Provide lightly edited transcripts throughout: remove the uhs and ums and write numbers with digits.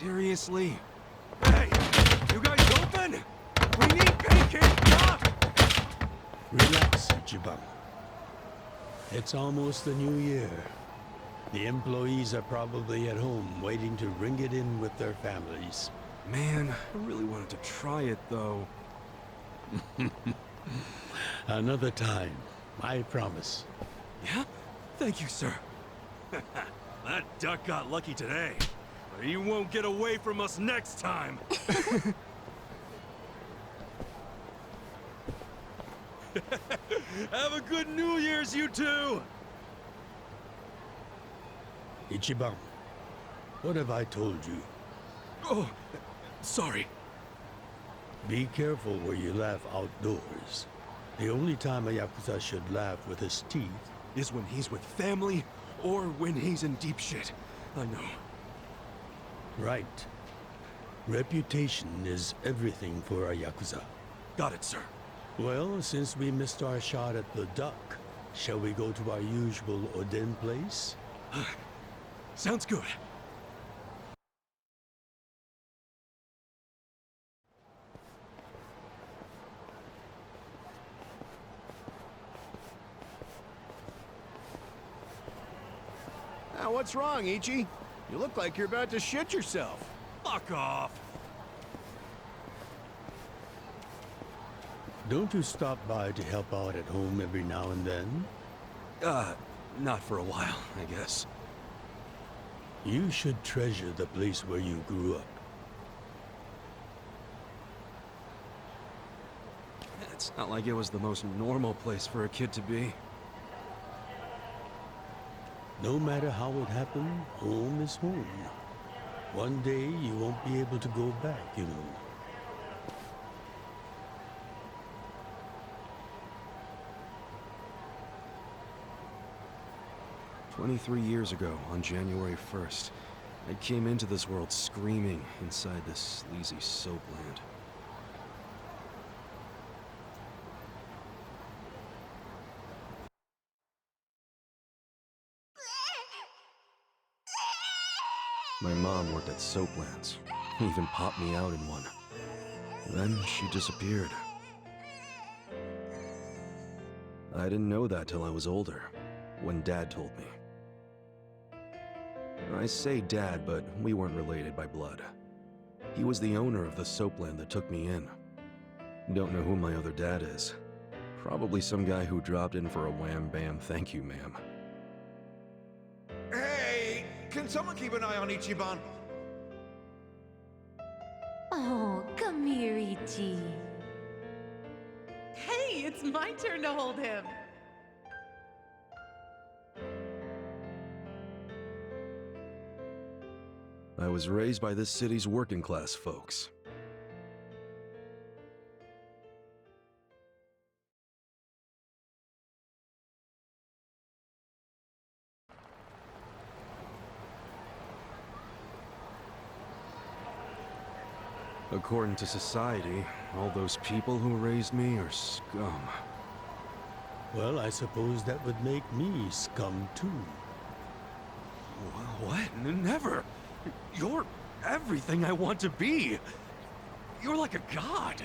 Seriously? Hey! You guys open? We need pancake pop! Relax, Ichiban. It's almost the new year. The employees are probably at home waiting to ring it in with their families. Man, I really wanted to try it, though. Another time, I promise. Yeah? Thank you, sir. That duck got lucky today. But he won't get away from us next time. Have a good New Year's, you two! Ichiban, what have I told you? Oh, sorry. Be careful where you laugh outdoors. The only time a Yakuza should laugh with his teeth Is when he's with family, or when he's in deep shit. I know. right. Reputation is everything for a Yakuza. Got it, sir. Well, since we missed our shot at the duck, shall we go to our usual Oden place? Sounds good. Now, what's wrong, Ichi? You look like you're about to shit yourself. Fuck off! Don't you stop by to help out at home every now and then? Not for a while, I guess. You should treasure the place where you grew up. It's not like it was the most normal place for a kid to be. No matter how it happened, home is home. One day you won't be able to go back, you know. 23 years ago, on January 1st, I came into this world screaming inside this sleazy soap land. My mom worked at Soaplands. Even popped me out in one. Then she disappeared. I didn't know that till I was older, when Dad told me. I say Dad, but we weren't related by blood. He was the owner of the soapland that took me in. Don't know who my other dad is. Probably some guy who dropped in for a wham-bam thank you, ma'am. Hey! Can someone keep an eye on Ichiban? Oh, come here, Ichi. Hey, it's my turn to hold him. I was raised by this city's working class folks. According to society, all those people who raised me are scum. Well, I suppose that would make me scum too. What? Never! You're everything I want to be! You're like a god!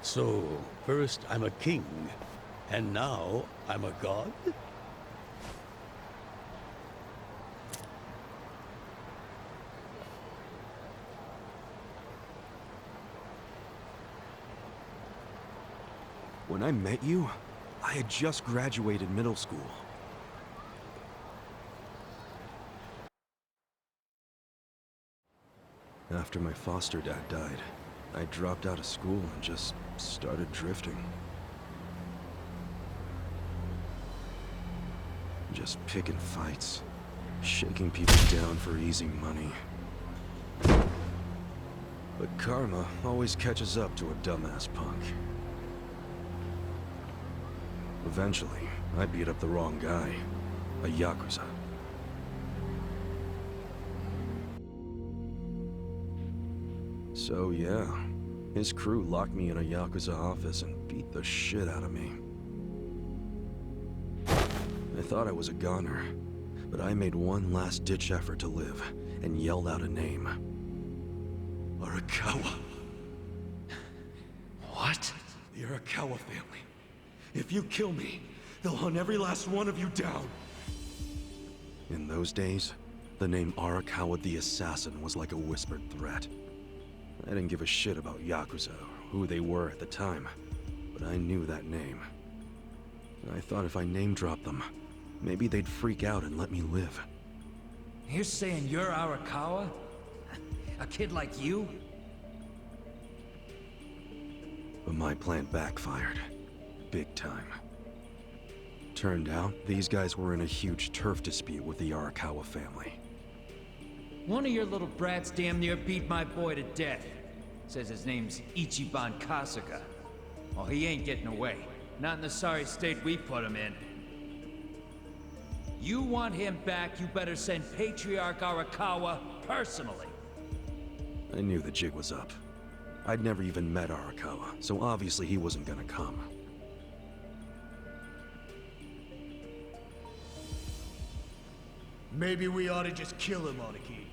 So, first I'm a king, and now I'm a god? When I met you, I had just graduated middle school. After my foster dad died, I dropped out of school and just started drifting. Just picking fights, shaking people down for easy money. But karma always catches up to a dumbass punk. Eventually, I beat up the wrong guy, a Yakuza. So yeah, his crew locked me in a Yakuza office and beat the shit out of me. I thought I was a goner, But I made one last-ditch effort to live, and yelled out a name. Arakawa. What? The Arakawa family. If you kill me, they'll hunt every last one of you down. In those days, the name Arakawa the Assassin was like a whispered threat. I didn't give a shit about Yakuza or who they were at the time, but I knew that name. I thought if I name-dropped them, maybe they'd freak out and let me live. You're saying you're Arakawa? A kid like you? But my plan backfired. Big time. Turned out, these guys were in a huge turf dispute with the Arakawa family. One of your little brats damn near beat my boy to death. Says his name's Ichiban Kasuga. Well, he ain't getting away. Not in the sorry state we put him in. You want him back, you better send Patriarch Arakawa personally. I knew the jig was up. I'd never even met Arakawa, so obviously he wasn't gonna come. Maybe we ought to just kill him, Aniki.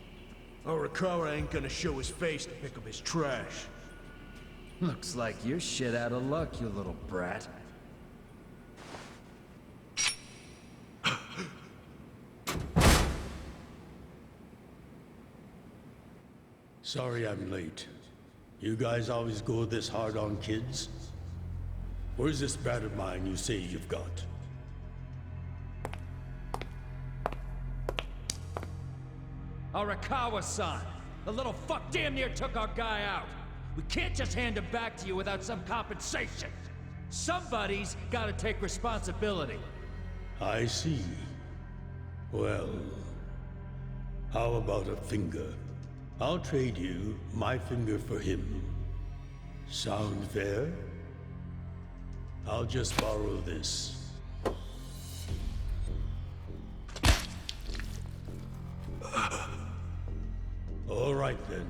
Arakawa ain't gonna show his face to pick up his trash. Looks like you're shit out of luck, you little brat. Sorry I'm late. You guys always go this hard on kids? Where's this brat of mine you say you've got? Arakawa-san! The little fuck damn near took our guy out! We can't just hand him back to you without some compensation! Somebody's gotta take responsibility! I see. Well, how about a finger? I'll trade you my finger for him. Sound fair? I'll just borrow this. All right then.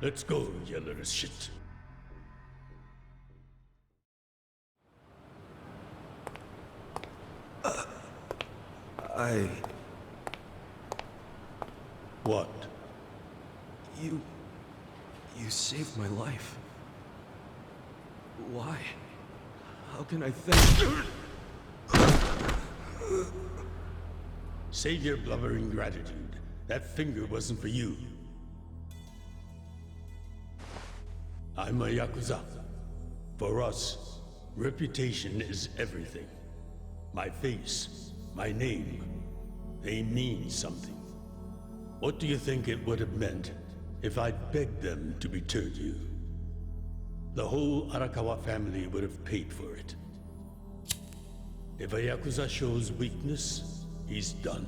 Let's go, you little shit. What? You saved my life. Why? How can I thank... Save your blubbering gratitude. That finger wasn't for you. I'm a Yakuza. For us, reputation is everything. My face, my name, they mean something. What do you think it would have meant if I'd begged them to return you? The whole Arakawa family would have paid for it. If a Yakuza shows weakness, he's done.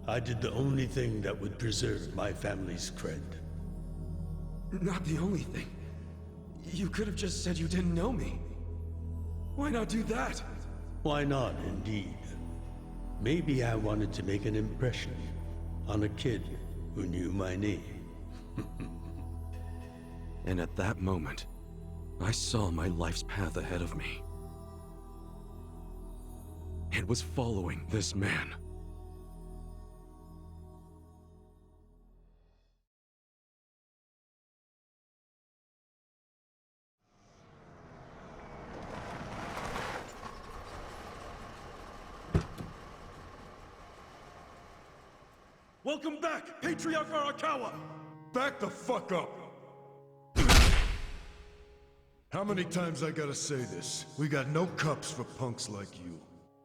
I did the only thing that would preserve my family's cred. Not the only thing. You could have just said you didn't know me. Why not do that? Why not, indeed? Maybe I wanted to make an impression on a kid who knew my name. And at that moment, I saw my life's path ahead of me. It was following this man. Welcome back, Patriarch Arakawa! Back the fuck up! How many times I gotta say this? We got no cups for punks like you.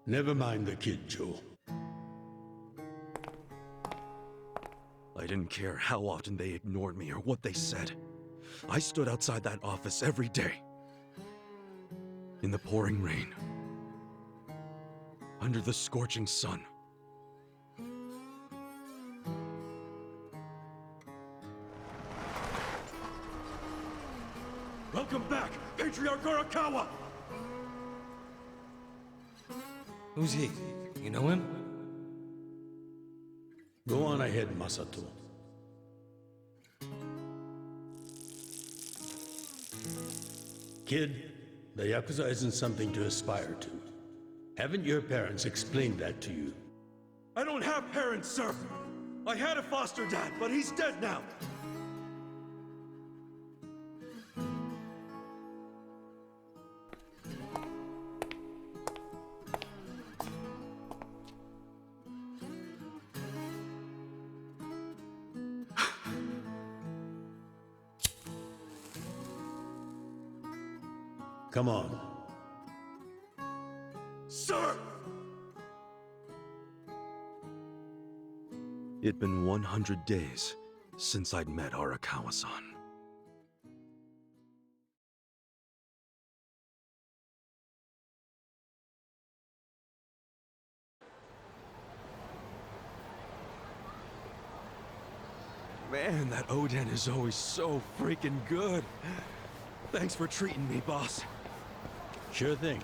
Never mind the kid, Joe. I didn't care how often they ignored me or what they said. I stood outside that office every day. In the pouring rain. Under the scorching sun. Welcome back, Patriarch Arakawa! Who's he? You know him? Go on ahead, Masato. Kid, the Yakuza isn't something to aspire to. Haven't your parents explained that to you? parents, sir. I had a foster dad, but he's dead now. Come on. Sir! It'd been 100 days since I'd met Arakawa-san. Man, that Oden is always so freaking good. Thanks for treating me, boss. Sure thing.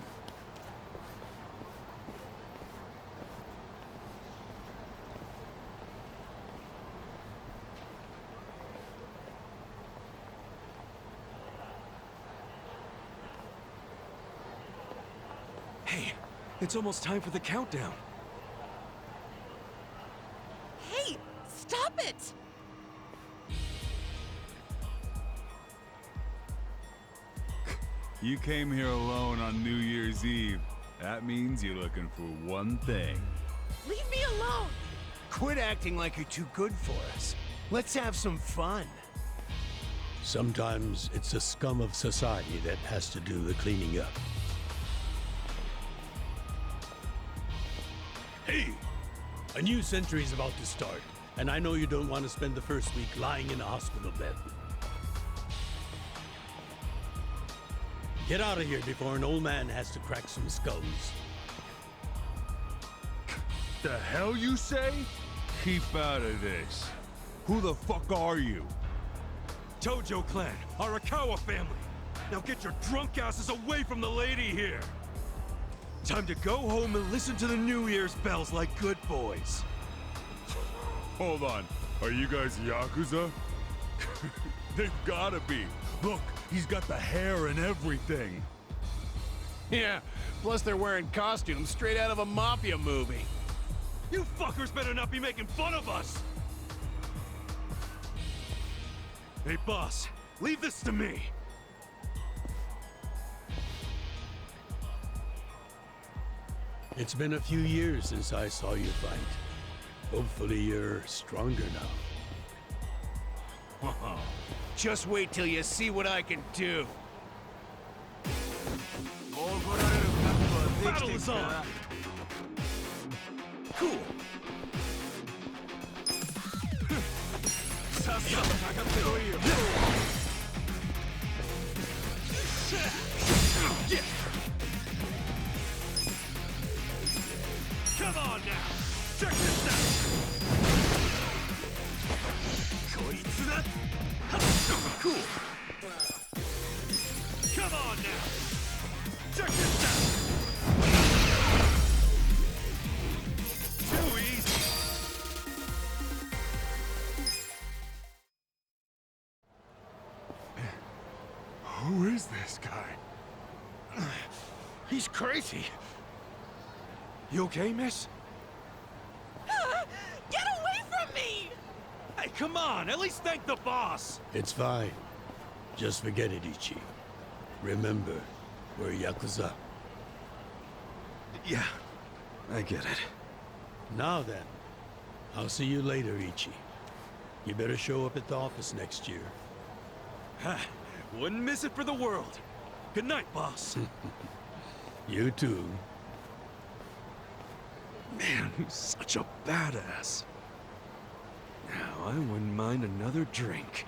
Hey, it's almost time for the countdown. Hey, stop it! You came here alone on New Year's Eve. That means you're looking for one thing. Leave me alone! Quit acting like you're too good for us. Let's have some fun. Sometimes it's the scum of society that has to do the cleaning up. Hey! A new century's about to start, and I know you don't want to spend the first week lying in a hospital bed. Get out of here before an old man has to crack some skulls. The hell you say? Keep out of this. Who the fuck are you? Tojo clan, Arakawa family. Now get your drunk asses away from the lady here. Time to go home and listen to the New Year's bells like good boys. Hold on. Are you guys Yakuza? They've gotta be. Look, he's got the hair and everything. Yeah, plus they're wearing costumes straight out of a mafia movie. You fuckers better not be making fun of us! Hey, boss, leave this to me. It's been a few years since I saw you fight. Hopefully you're stronger now. Just wait till you see what I can do. Battle is on! Cool. Come on now! Check this out! Cool. Come on now! Check this out! Too easy! Who is this guy? He's crazy. You okay, miss? Get away from me! Hey, come on! At least thank the boss! It's fine. Just forget it, Ichi. Remember, we're Yakuza. Yeah, I get it. Now then, I'll see you later, Ichi. You better show up at the office next year. Wouldn't miss it for the world. Good night, boss. You too. Man, he's such a badass. Now, I wouldn't mind another drink.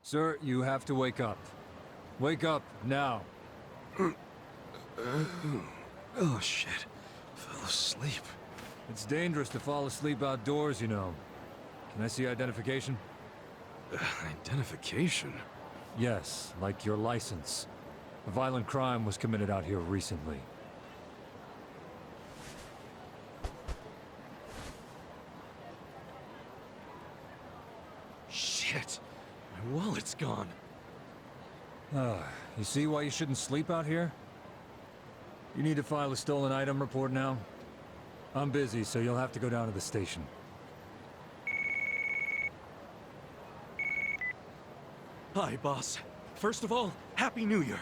Sir, you have to wake up. Wake up, now. Oh, shit. Fell asleep. It's dangerous to fall asleep outdoors, you know. Can I see identification? Identification? Yes, like your license. A violent crime was committed out here recently. Shit. My wallet's gone. You see why you shouldn't sleep out here? You need to file a stolen item report now? I'm busy, so you'll have to go down to the station. Hi, boss. First of all, Happy New Year.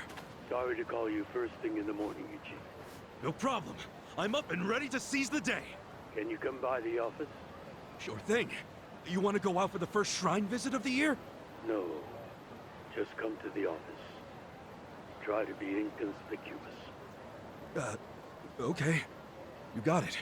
Sorry to call you first thing in the morning, Ichi. No problem. I'm up and ready to seize the day. Can you come by the office? Sure thing. You want to go out for the first shrine visit of the year? No. Just come to the office. Try to be inconspicuous. Okay. You got it.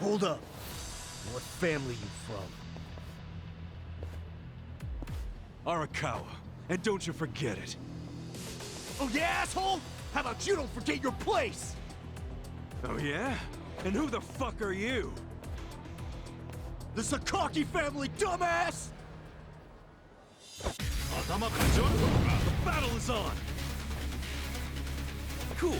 Hold up. What family you from? Arakawa. And don't you forget it. Oh yeah, asshole? How about you don't forget your place? Oh yeah? And who the fuck are you? The Sakaki family, dumbass! The battle is on! Cool.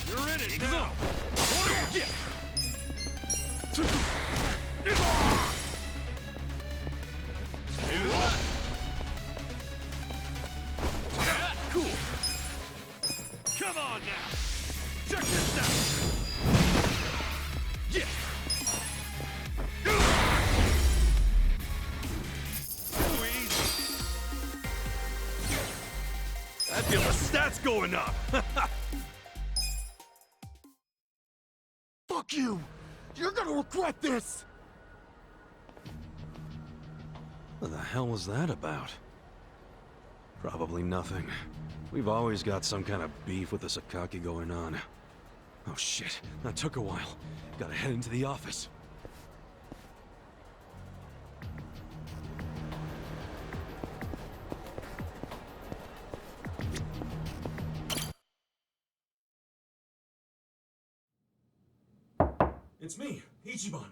You're in it now! Cool. Come on now! Check this out! Yeah! Too easy! I feel the stats going up! Fuck you! You're gonna regret this! What the hell was that about? Probably nothing. We've always got some kind of beef with the Sakaki going on. Oh shit, that took a while. Gotta head into the office. It's me, Ichiban.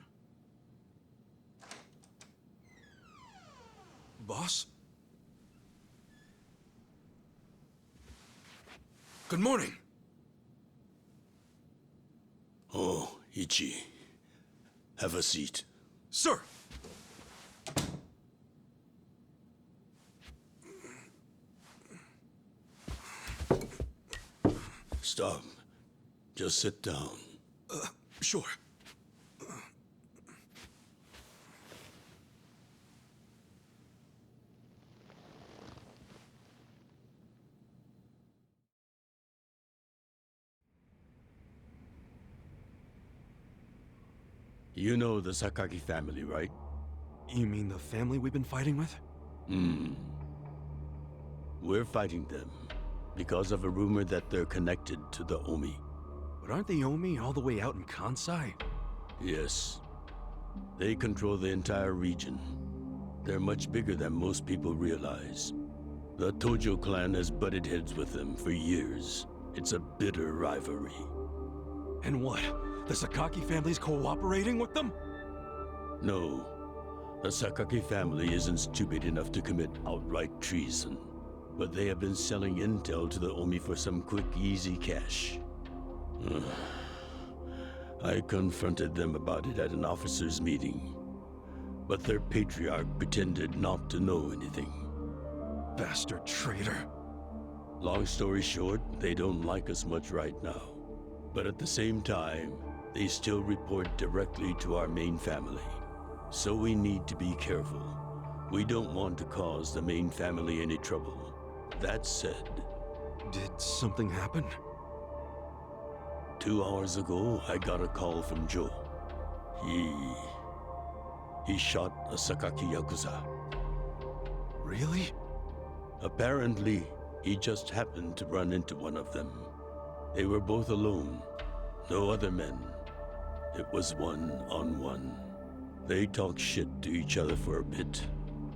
Boss? Good morning. Oh, Ichi. Have a seat. Sir! Stop. Just sit down. Sure. You know the Sakaki family, right? You mean the family we've been fighting with? We're fighting them because of a rumor that they're connected to the Omi. But aren't the Omi all the way out in Kansai? Yes. They control the entire region. They're much bigger than most people realize. The Tojo clan has butted heads with them for years. It's a bitter rivalry. And what? The Sakaki family's cooperating with them? No. The Sakaki family isn't stupid enough to commit outright treason. But they have been selling intel to the Omi for some quick, easy cash. I confronted them about it at an officers' meeting. But their patriarch pretended not to know anything. Bastard traitor. Long story short, they don't like us much right now. But at the same time, they still report directly to our main family. So we need to be careful. We don't want to cause the main family any trouble. That said... Did something happen? 2 hours ago, I got a call from Joe. He shot a Sakaki Yakuza. Really? Apparently, he just happened to run into one of them. They were both alone. No other men. It was one-on-one. They talked shit to each other for a bit.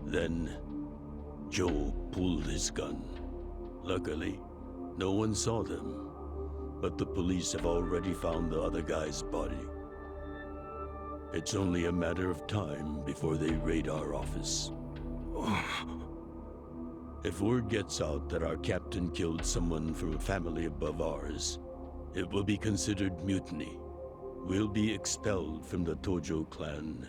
Then, Joe pulled his gun. Luckily, no one saw them. But the police have already found the other guy's body. It's only a matter of time before they raid our office. If word gets out that our captain killed someone from a family above ours, it will be considered mutiny. We'll be expelled from the Tojo clan,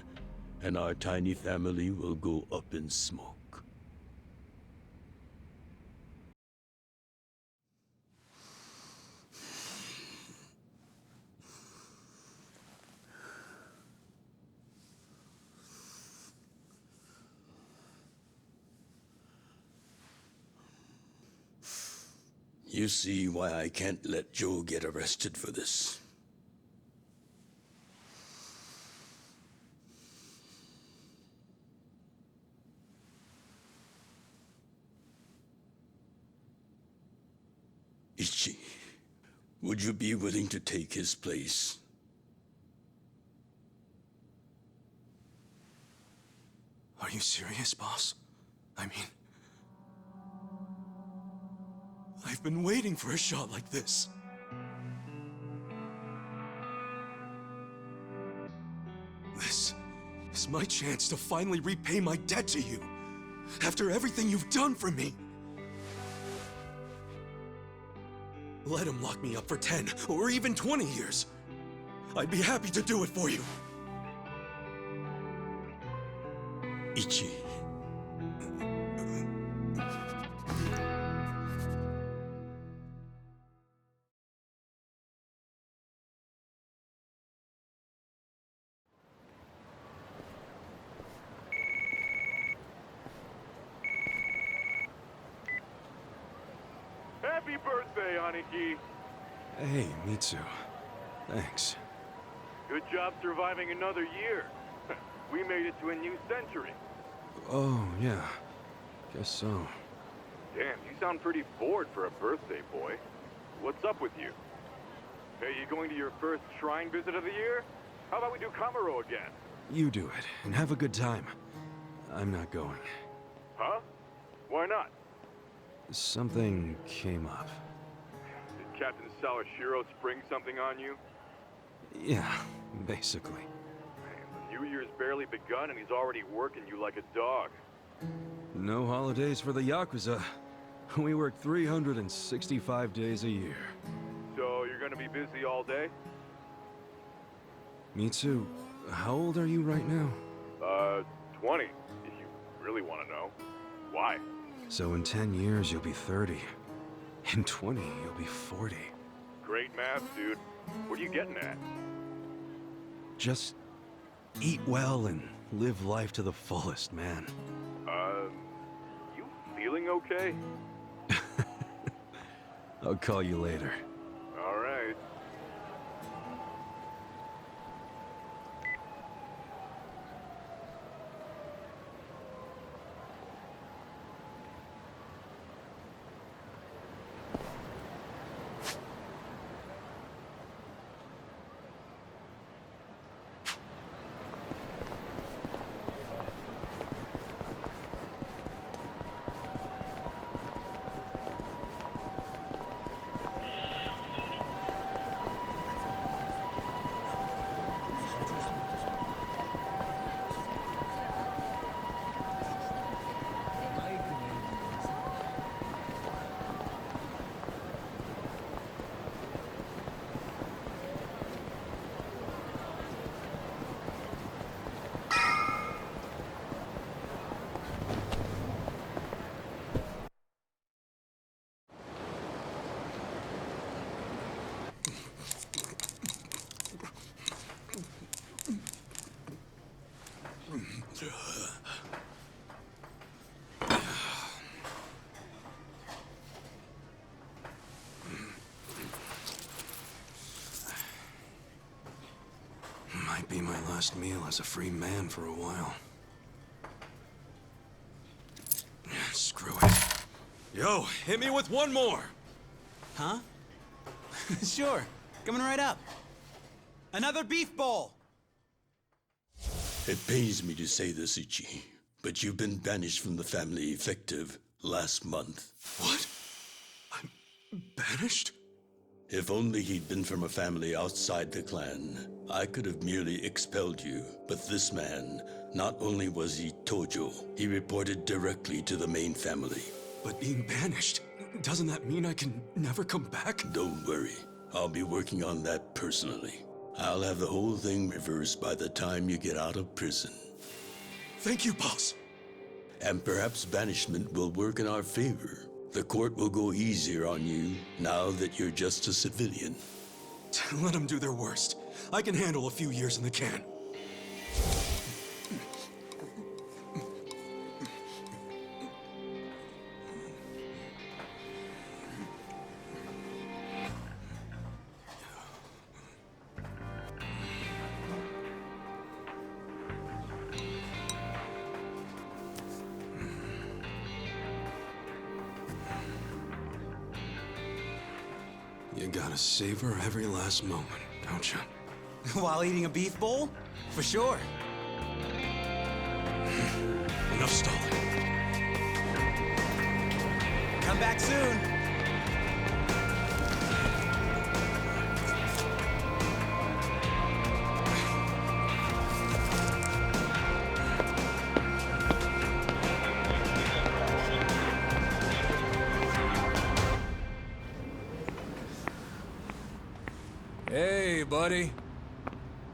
and our tiny family will go up in smoke. You see why I can't let Joe get arrested for this. Ichi, would you be willing to take his place? Are you serious, boss? I mean... I've been waiting for a shot like this. This is my chance to finally repay my debt to you. After everything you've done for me. Let him lock me up for 10 or even 20 years. I'd be happy to do it for you. Ichi. Happy birthday, Aniki! Hey, Mitsu. Thanks. Good job surviving another year. We made it to a new century. Oh, yeah. Guess so. Damn, you sound pretty bored for a birthday boy. What's up with you? Hey, you going to your first shrine visit of the year? How about we do Kamaro again? You do it, and have a good time. I'm not going. Huh? Why not? Something came up. Did Captain Sawashiro spring something on you? Yeah, basically. Man, the New Year's barely begun and he's already working you like a dog. No holidays for the Yakuza. We work 365 days a year. So you're gonna be busy all day? Mitsu, how old are you right now? 20, if you really want to know. Why? So in 10 years, you'll be 30. In 20, you'll be 40. Great math, dude. What are you getting at? Just eat well and live life to the fullest, man. You feeling okay? I'll call you later. All right. be my last meal as a free man for a while. Screw it. Yo, hit me with one more! Huh? Sure. Coming right up. Another beef bowl! It pains me to say this, Ichi, but you've been banished from the family effective last month. What? I'm banished? If only he'd been from a family outside the clan, I could have merely expelled you. But this man, not only was he Tojo, he reported directly to the main family. But being banished, doesn't that mean I can never come back? Don't worry, I'll be working on that personally. I'll have the whole thing reversed by the time you get out of prison. Thank you, boss. And perhaps banishment will work in our favor. The court will go easier on you now that you're just a civilian. Let them do their worst. I can handle a few years in the can. You gotta savor every last moment, don't you? While eating a beef bowl? For sure. Enough stalling. Come back soon. Hey, buddy.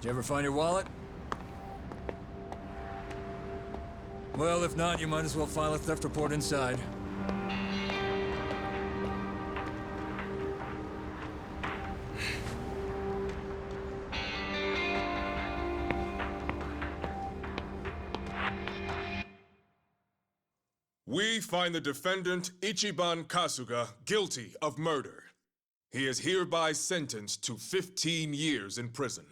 Did you ever find your wallet? Well, if not, you might as well file a theft report inside. We find the defendant, Ichiban Kasuga, guilty of murder. He is hereby sentenced to 15 years in prison.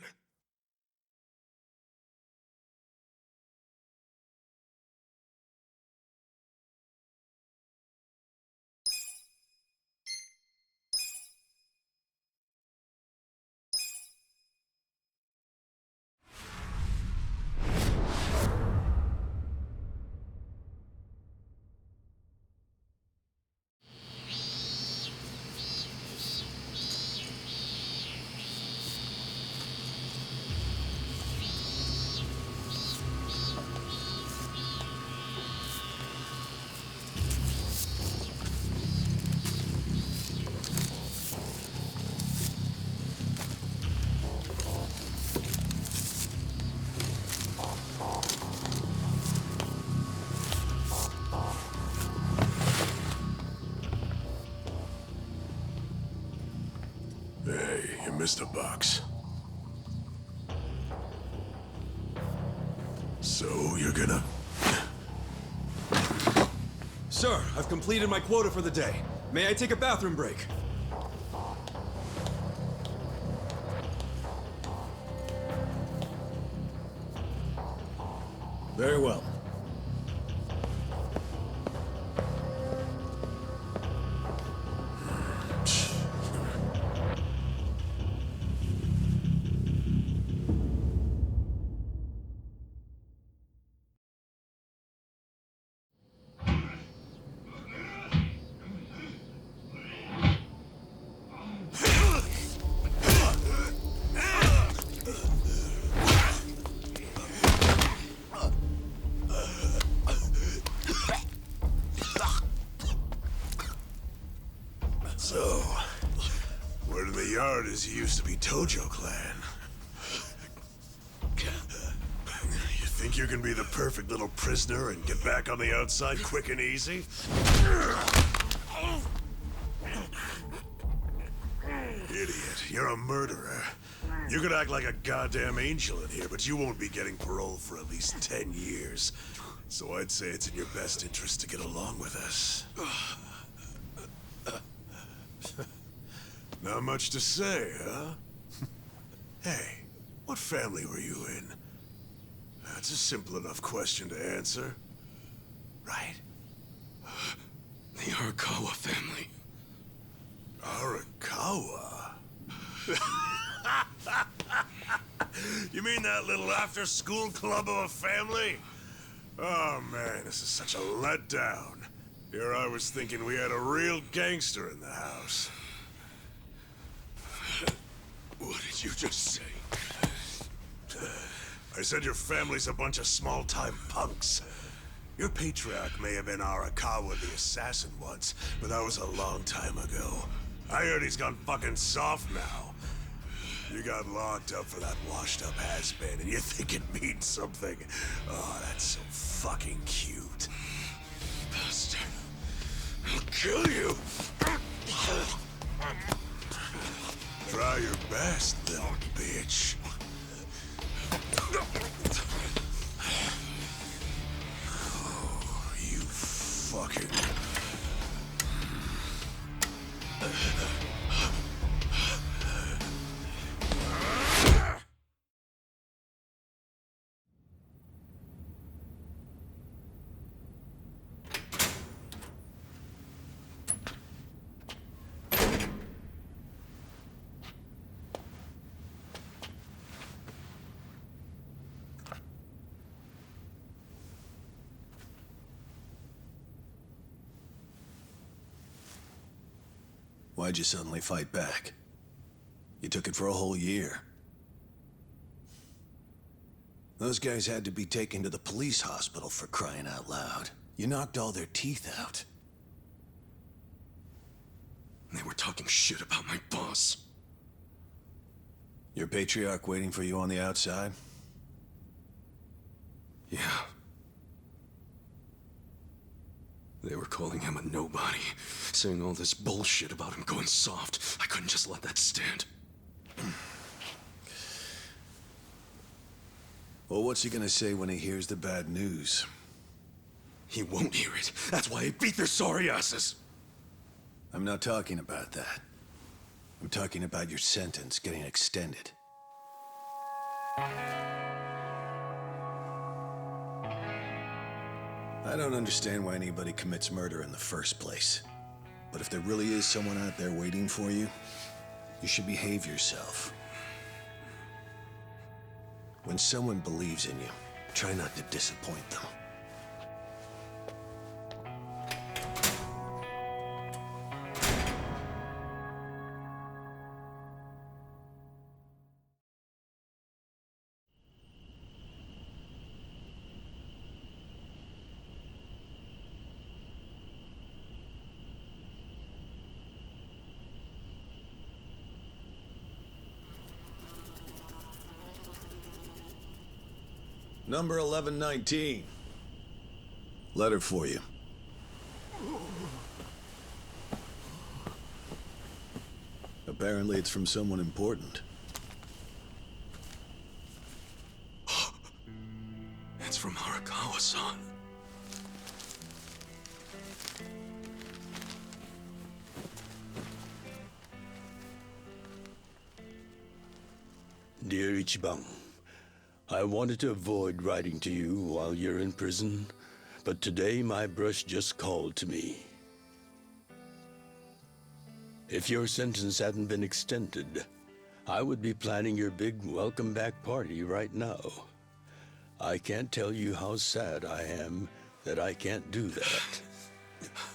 Hey, you missed a box. So, you're gonna... Sir, I've completed my quota for the day. May I take a bathroom break? Very well. So, word in the yard is you used to be Tojo Clan. You think you can be the perfect little prisoner and get back on the outside quick and easy? Idiot, you're a murderer. You could act like a goddamn angel in here, but you won't be getting parole for at least 10 years. So I'd say it's in your best interest to get along with us. Not much to say, huh? Hey, What family were you in? That's a simple enough question to answer. Right? The Arakawa family. Arakawa? You mean that little after-school club of a family? Oh man, this is such a letdown. Here I was thinking we had a real gangster in the house. What did you just say? I said your family's a bunch of small-time punks. Your patriarch may have been Arakawa the assassin once, but that was a long time ago. I heard he's gone fucking soft now. You got locked up for that washed-up has-been, and you think it means something. Oh, that's so fucking cute. Bastard. I'll kill you. Try your best, little bitch. Oh, you fucking... Why'd you suddenly fight back? You took it for a whole year. Those guys had to be taken to the police hospital for crying out loud. You knocked all their teeth out. They were talking shit about my boss. Your patriarch waiting for you on the outside? Yeah. They were calling him a nobody, saying all this bullshit about him going soft. I couldn't just let that stand. Well, what's he gonna say when he hears the bad news? He won't hear it. That's why he beat their sorry asses. I'm not talking about that. I'm talking about your sentence getting extended. I don't understand why anybody commits murder in the first place. But if there really is someone out there waiting for you, you should behave yourself. When someone believes in you, try not to disappoint them. Number 1119. Letter for you. Apparently it's from someone important. It's from Arakawa-san. Dear Ichiban, I wanted to avoid writing to you while you're in prison, but today my brush just called to me. If your sentence hadn't been extended, I would be planning your big welcome back party right now. I can't tell you how sad I am that I can't do that.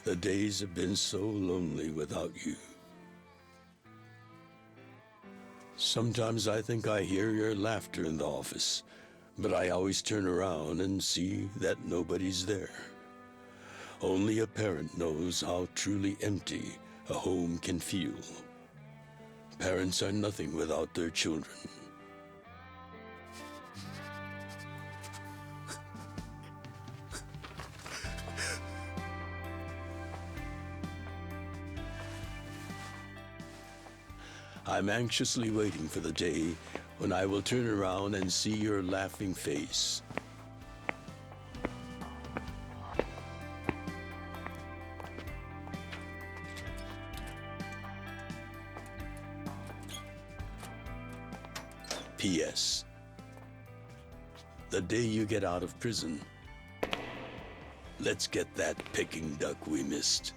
The days have been so lonely without you. Sometimes I think I hear your laughter in the office, but I always turn around and see that nobody's there. Only a parent knows how truly empty a home can feel. Parents are nothing without their children. I'm anxiously waiting for the day when I will turn around and see your laughing face. P.S. The day you get out of prison, let's get that Peking duck we missed.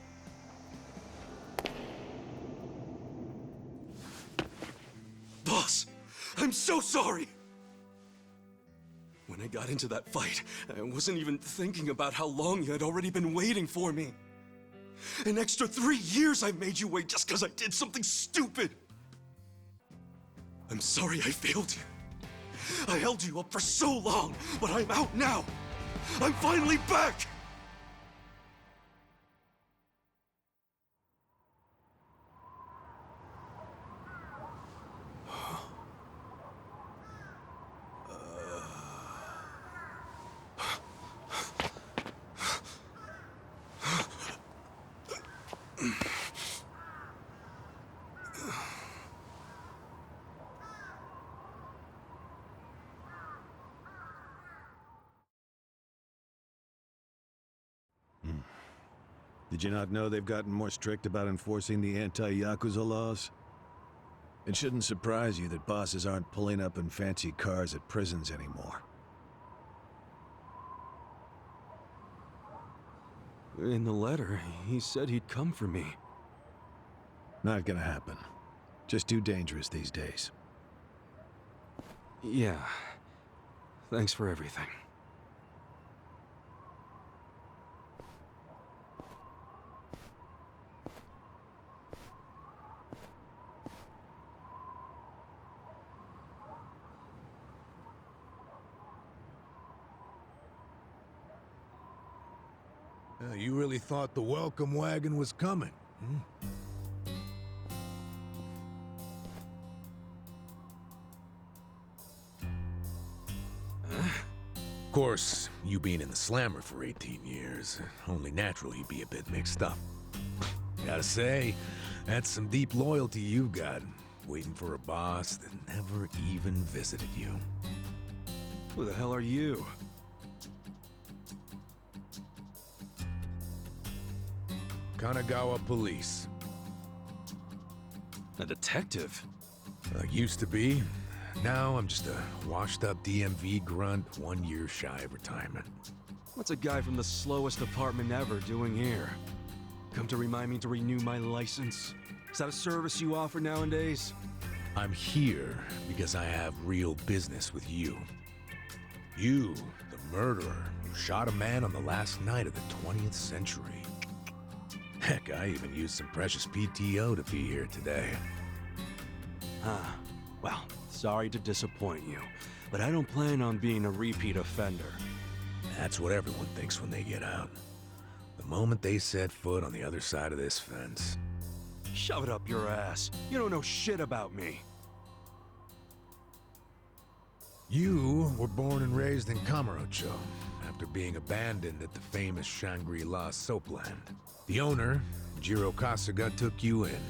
Boss, I'm so sorry! When I got into that fight, I wasn't even thinking about how long you had already been waiting for me. An extra 3 years I made you wait just because I did something stupid. I'm sorry I failed you. I held you up for so long, but I'm out now. I'm finally back! Did you not know they've gotten more strict about enforcing the anti-Yakuza laws? It shouldn't surprise you that bosses aren't pulling up in fancy cars at prisons anymore. In the letter, he said he'd come for me. Not gonna happen. Just too dangerous these days. Yeah. Thanks for everything. You really thought the welcome wagon was coming, hmm? Of course, you being in the slammer for 18 years, only natural you'd be a bit mixed up. Gotta say, that's some deep loyalty you've got, waiting for a boss that never even visited you. Who the hell are you? Kanagawa Police. A detective? Used to be. Now I'm just a washed-up DMV grunt, 1 year shy of retirement. What's a guy from the slowest department ever doing here? Come to remind me to renew my license? Is that a service you offer nowadays? I'm here because I have real business with you. You, the murderer who shot a man on the last night of the 20th century. Heck, I even used some precious PTO to be here today. Well, sorry to disappoint you, but I don't plan on being a repeat offender. That's what everyone thinks when they get out. The moment they set foot on the other side of this fence. Shove it up your ass. You don't know shit about me. You were born and raised in Kamurocho, after being abandoned at the famous Shangri-La soapland. The owner, Jiro Kasuga, took you in.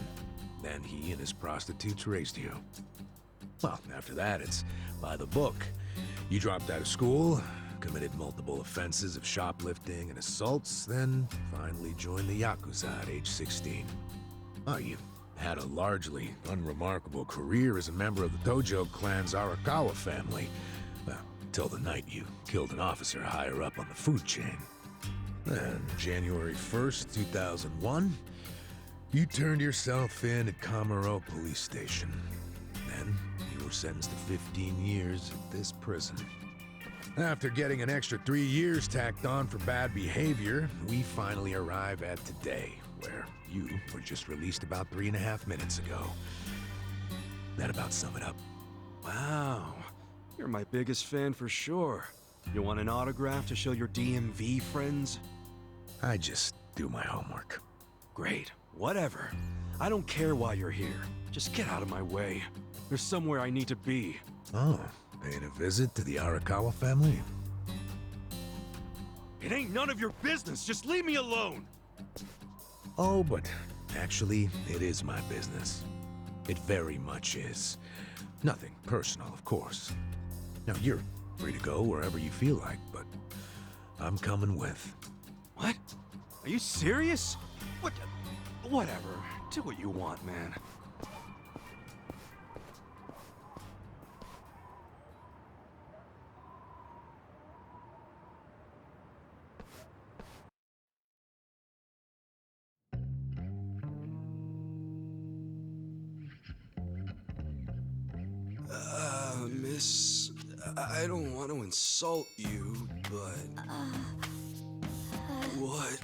Then he and his prostitutes raised you. Well, after that, it's by the book. You dropped out of school, committed multiple offenses of shoplifting and assaults, then finally joined the Yakuza at age 16. Oh, you had a largely unremarkable career as a member of the Tojo clan's Arakawa family. Well, till the night you killed an officer higher up on the food chain. Then, January 1st, 2001, you turned yourself in at Kamuro Police Station. Then, you were sentenced to 15 years at this prison. After getting an extra 3 years tacked on for bad behavior, we finally arrive at today, where you were just released about 3.5 minutes ago. That about sum it up. Wow, you're my biggest fan for sure. You want an autograph to show your DMV friends? I just do my homework. Great, whatever. I don't care why you're here. Just get out of my way. There's somewhere I need to be. Oh, paying a visit to the Arakawa family? It ain't none of your business. Just leave me alone. Oh, but actually, it is my business. It very much is. Nothing personal, of course. Now, you're free to go wherever you feel like, but I'm coming with. What? Are you serious? What? Whatever. Do what you want, man. Miss... I don't want to insult you, but... What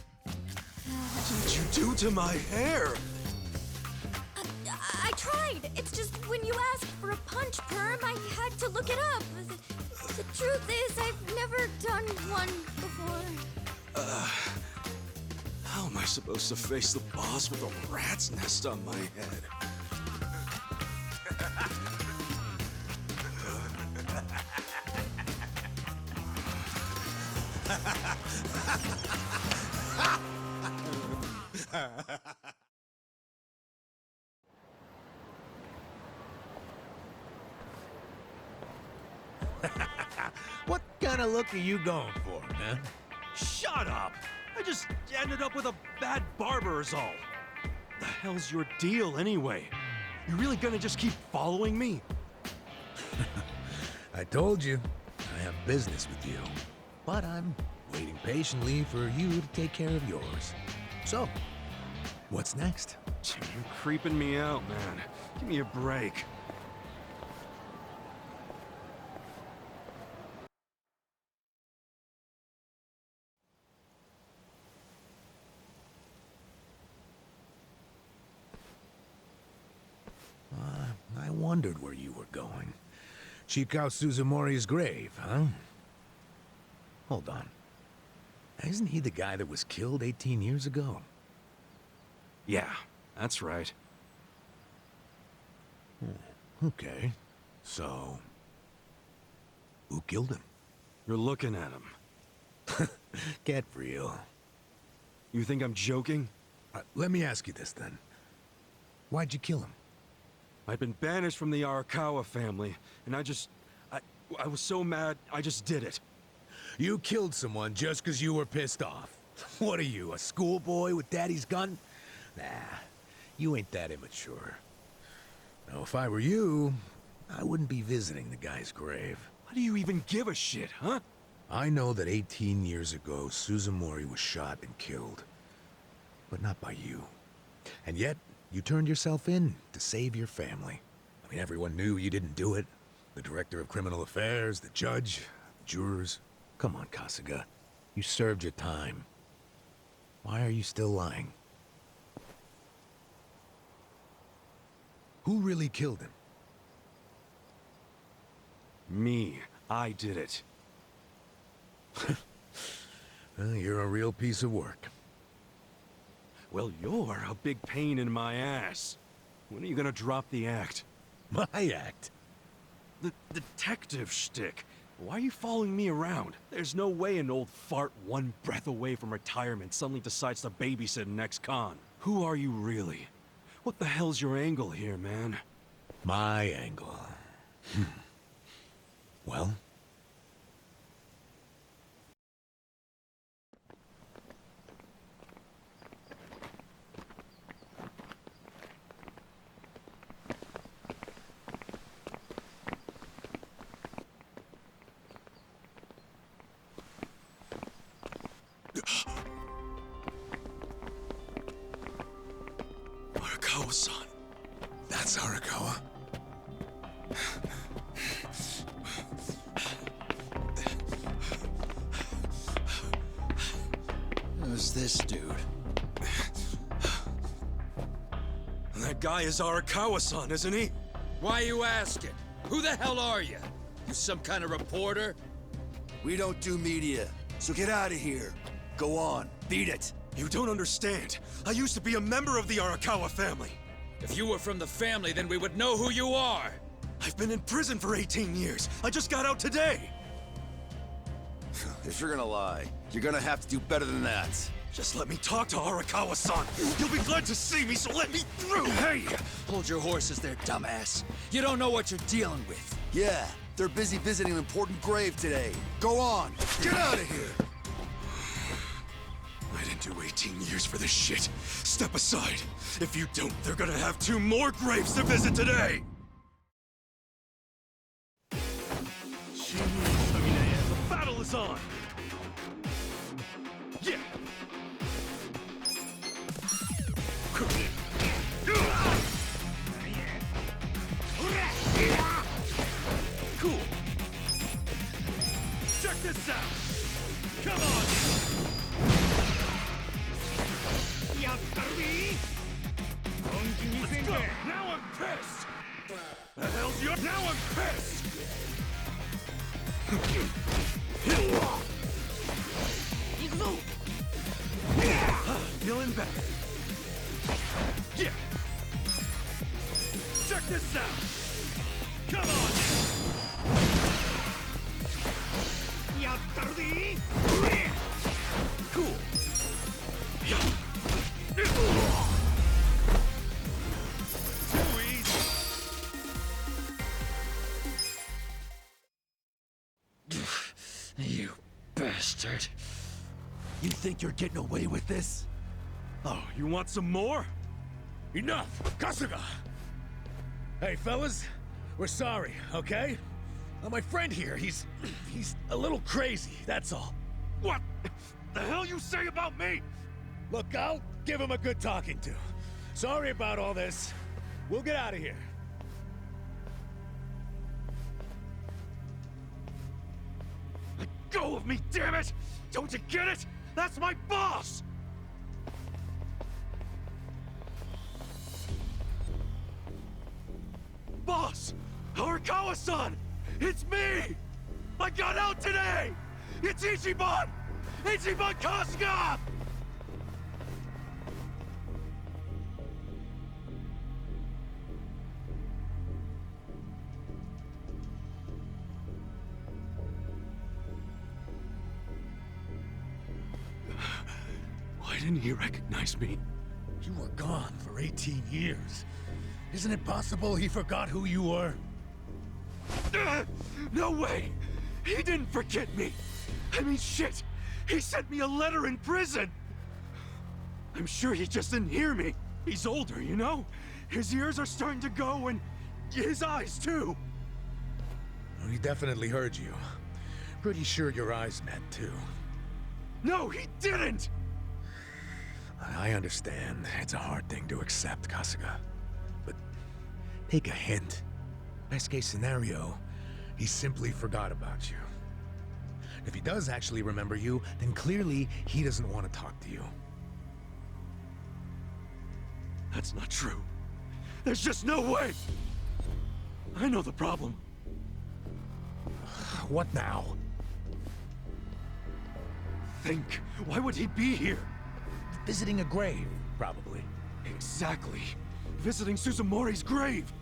did you do to my hair? I tried. It's just when you asked for a punch perm, I had to look it up. The truth is, I've never done one before. How am I supposed to face the boss with a rat's nest on my head? What kind of look are you going for, man? Shut up! I just ended up with a bad barber is all. The hell's your deal anyway? You really gonna just keep following me? I told you, I have business with you. But I'm waiting patiently for you to take care of yours. So, what's next? You're creeping me out, man. Give me a break. I wondered where you were going. Shikao Suzumori's grave, huh? Hold on. Isn't he the guy that was killed 18 years ago? Yeah, that's right. Okay. So... who killed him? You're looking at him. Get real. You think I'm joking? Let me ask you this, then. Why'd you kill him? I'd been banished from the Arakawa family, and I was so mad, I just did it. You killed someone just because you were pissed off. What are you, a schoolboy with daddy's gun? Nah, you ain't that immature. Now, if I were you, I wouldn't be visiting the guy's grave. Why do you even give a shit, huh? I know that 18 years ago, Suzumori was shot and killed. But not by you. And yet, you turned yourself in to save your family. I mean, everyone knew you didn't do it. The director of criminal affairs, the judge, the jurors. Come on, Kasuga. You served your time. Why are you still lying? Who really killed him? Me. I did it. Well, you're a real piece of work. Well, you're a big pain in my ass. When are you gonna drop the act? My act? The detective shtick. Why are you following me around? There's no way an old fart one breath away from retirement suddenly decides to babysit an ex-con. Who are you really? What the hell's your angle here, man? My angle. Well? Arakawa-san. That's Arakawa. Who's this dude? That guy is Arakawa-san, isn't he? Why you asking? Who the hell are you? You some kind of reporter? We don't do media, so get out of here. Go on, beat it. You don't understand. I used to be a member of the Arakawa family. If you were from the family, then we would know who you are. I've been in prison for 18 years. I just got out today. If you're gonna lie, you're gonna have to do better than that. Just let me talk to Arakawa-san. You'll be glad to see me, so let me through. Hey! Hold your horses there, dumbass. You don't know what you're dealing with. Yeah, they're busy visiting an important grave today. Go on, get out of here! I didn't do 18 years for this shit. Step aside. If you don't, they're gonna have 2 more graves to visit today! The battle is on! Yeah! Cool. pissed! The hell's your— Now I'm pissed! Feeling better. Yeah! Check this out! Come on! Yakuza! Cool. Too easy. You bastard. You think you're getting away with this? Oh, you want some more? Enough! Kasuga! Hey, fellas, we're sorry, okay? My friend here, he's a little crazy, that's all. What the hell you say about me? Look, I'll give him a good talking to. Sorry about all this. We'll get out of here. Let go of me, damn it! Don't you get it? That's my boss! Boss! Arakawa-san! It's me! I got out today! It's Ichiban! Ichiban Kasuga! Why didn't he recognize me? You were gone for 18 years. Isn't it possible he forgot who you were? No way! He didn't forget me! I mean, shit! He sent me a letter in prison! I'm sure he just didn't hear me. He's older, you know? His ears are starting to go, and his eyes, too. Well, he definitely heard you. Pretty sure your eyes met, too. No, he didn't! I understand. It's a hard thing to accept, Kasuga. But take a hint. Best case scenario, he simply forgot about you. If he does actually remember you, then clearly he doesn't want to talk to you. That's not true. There's just no way! I know the problem. What now? Think. Why would he be here? Visiting a grave, probably. Exactly. Visiting Suzumori's grave.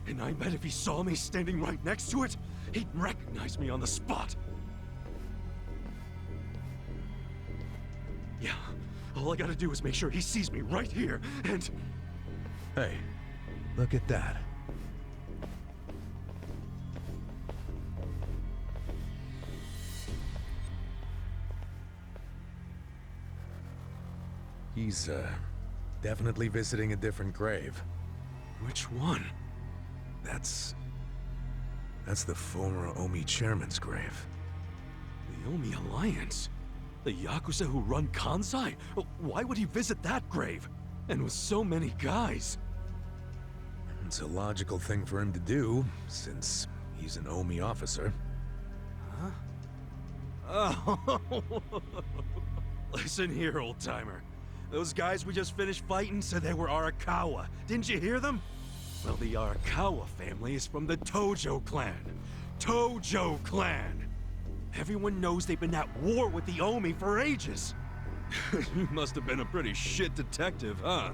And I bet if he saw me standing right next to it, he'd recognize me on the spot. Yeah, all I gotta do is make sure he sees me right here, and... Hey, look at that. He's, definitely visiting a different grave. Which one? That's the former Omi chairman's grave. The Omi Alliance? The Yakuza who run Kansai? Why would he visit that grave? And with so many guys? It's a logical thing for him to do, since he's an Omi officer. Huh? Oh. Listen here, old-timer. Those guys we just finished fighting said they were Arakawa. Didn't you hear them? Well, the Arakawa family is from the Tojo clan. Tojo clan! Everyone knows they've been at war with the Omi for ages. You must have been a pretty shit detective, huh?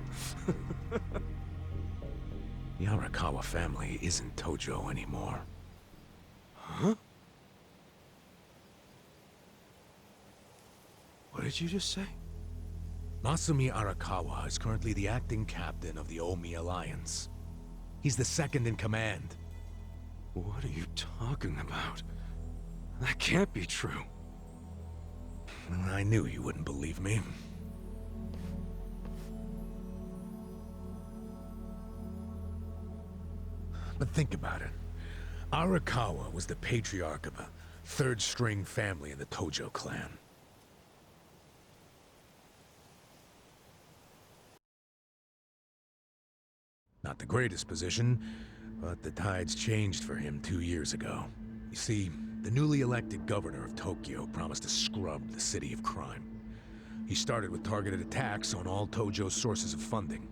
The Arakawa family isn't Tojo anymore. Huh? What did you just say? Masumi Arakawa is currently the acting captain of the Omi Alliance. He's the second in command. What are you talking about? That can't be true. I knew you wouldn't believe me. But think about it. Arakawa was the patriarch of a third-string family in the Tojo clan. Not the greatest position, but the tides changed for him 2 years ago. You see, the newly elected governor of Tokyo promised to scrub the city of crime. He started with targeted attacks on all Tojo's sources of funding.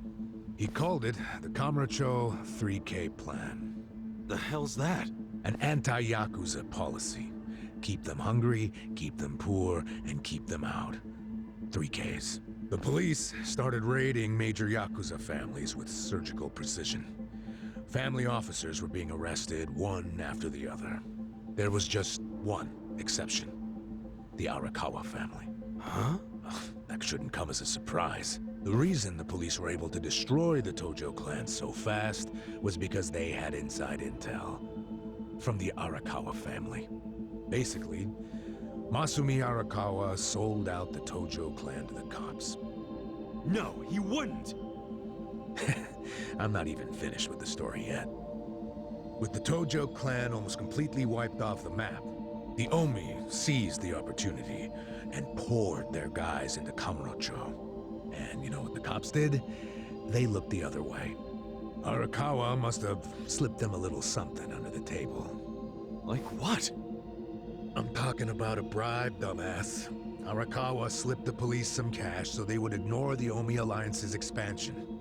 He called it the Kamurocho 3K Plan. The hell's that? An anti-Yakuza policy. Keep them hungry, keep them poor, and keep them out. 3Ks. The police started raiding major Yakuza families with surgical precision. Family officers were being arrested one after the other. There was just one exception. The Arakawa family. Huh? Ugh, that shouldn't come as a surprise. The reason the police were able to destroy the Tojo clan so fast was because they had inside intel from the Arakawa family. Basically, Masumi Arakawa sold out the Tojo clan to the cops. No, he wouldn't! I'm not even finished with the story yet. With the Tojo clan almost completely wiped off the map, the Omi seized the opportunity and poured their guys into Kamurocho. And you know what the cops did? They looked the other way. Arakawa must have slipped them a little something under the table. Like what? I'm talking about a bribe, dumbass. Arakawa slipped the police some cash so they would ignore the Omi Alliance's expansion.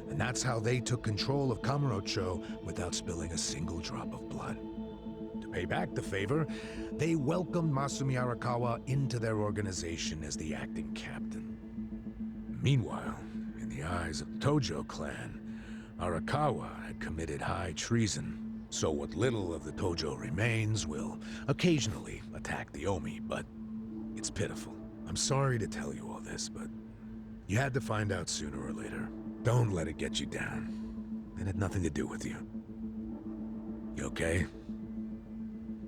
And that's how they took control of Kamurocho without spilling a single drop of blood. To pay back the favor, they welcomed Masumi Arakawa into their organization as the acting captain. Meanwhile, in the eyes of the Tojo clan, Arakawa had committed high treason. So what little of the Tojo remains will occasionally attack the Omi, but it's pitiful. I'm sorry to tell you all this, but you had to find out sooner or later. Don't let it get you down. It had nothing to do with you. You okay?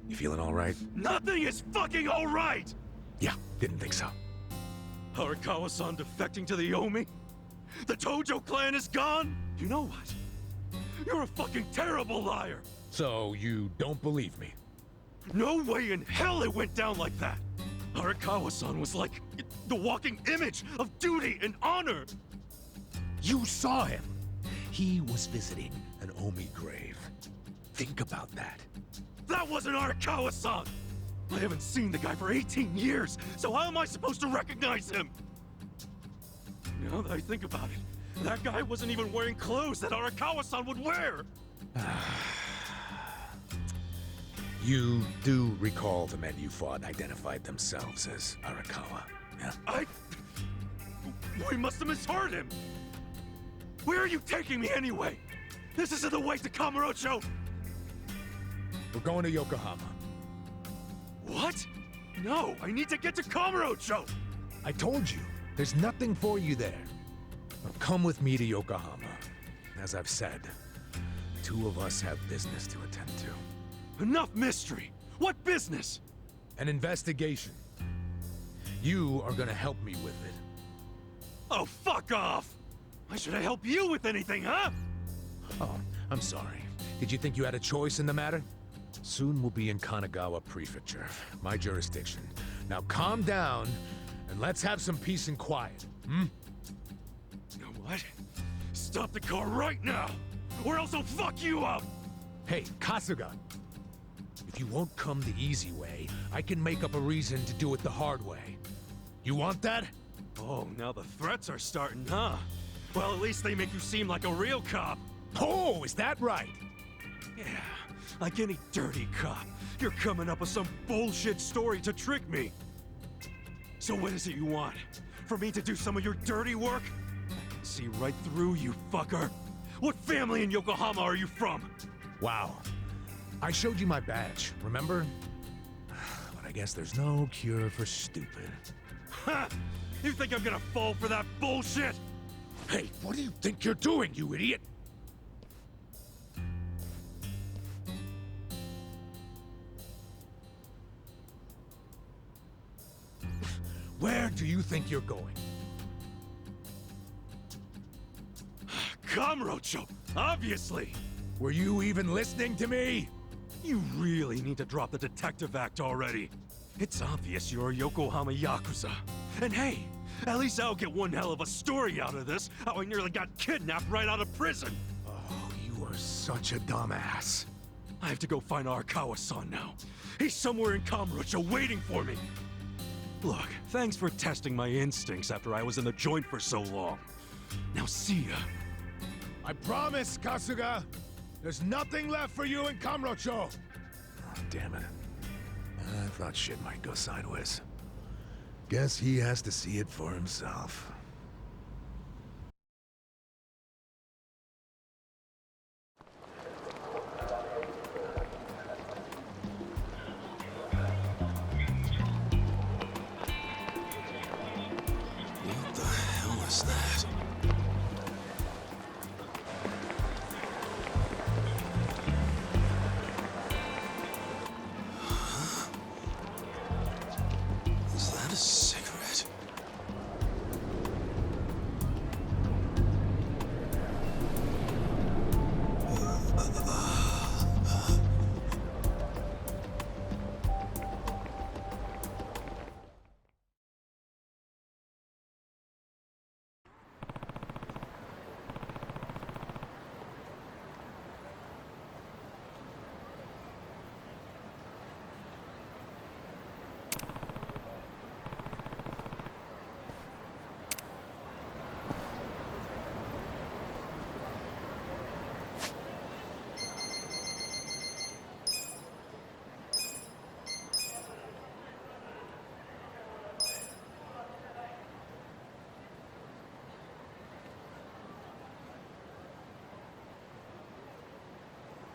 You feeling all right? Nothing is fucking all right! Yeah, didn't think so. Arakawa-san defecting to the Omi? The Tojo clan is gone? You know what? You're a fucking terrible liar! So you don't believe me? No way in hell it went down like that! Arakawa-san was like the walking image of duty and honor! You saw him! He was visiting an Omi grave. Think about that. That wasn't Arakawa-san! I haven't seen the guy for 18 years, so how am I supposed to recognize him? Now that I think about it, that guy wasn't even wearing clothes that Arakawa-san would wear! You do recall the men you fought identified themselves as Arakawa, yeah? We must have misheard him! Where are you taking me anyway? This isn't the way to Kamurocho! We're going to Yokohama. What? No, I need to get to Kamurocho! I told you, there's nothing for you there. Now come with me to Yokohama. As I've said, the two of us have business to attend to. Enough mystery! What business? An investigation. You are gonna help me with it. Oh, fuck off! Why should I help you with anything, huh? Oh, I'm sorry. Did you think you had a choice in the matter? Soon we'll be in Kanagawa Prefecture, my jurisdiction. Now calm down, and let's have some peace and quiet, hmm? You know what? Stop the car right now, or else I'll fuck you up! Hey, Kasuga! If you won't come the easy way, I can make up a reason to do it the hard way. You want that? Oh, now the threats are starting, huh? Well, at least they make you seem like a real cop. Oh, is that right? Yeah, like any dirty cop. You're coming up with some bullshit story to trick me. So what is it you want? For me to do some of your dirty work? I can see right through you, fucker. What family in Yokohama are you from? Wow. I showed you my badge, remember? But I guess there's no cure for stupid. Ha! You think I'm gonna fall for that bullshit? Hey, what do you think you're doing, you idiot? Where do you think you're going? Kamurocho, obviously! Were you even listening to me? You really need to drop the detective act already. It's obvious you're a Yokohama Yakuza. And hey, at least I'll get one hell of a story out of this, how I nearly got kidnapped right out of prison. Oh, you are such a dumbass. I have to go find Arakawa-san now. He's somewhere in Kamurocho waiting for me. Look, thanks for testing my instincts after I was in the joint for so long. Now see ya. I promise, Kasuga! There's nothing left for you in Kamurocho! Oh, damn it. I thought shit might go sideways. Guess he has to see it for himself.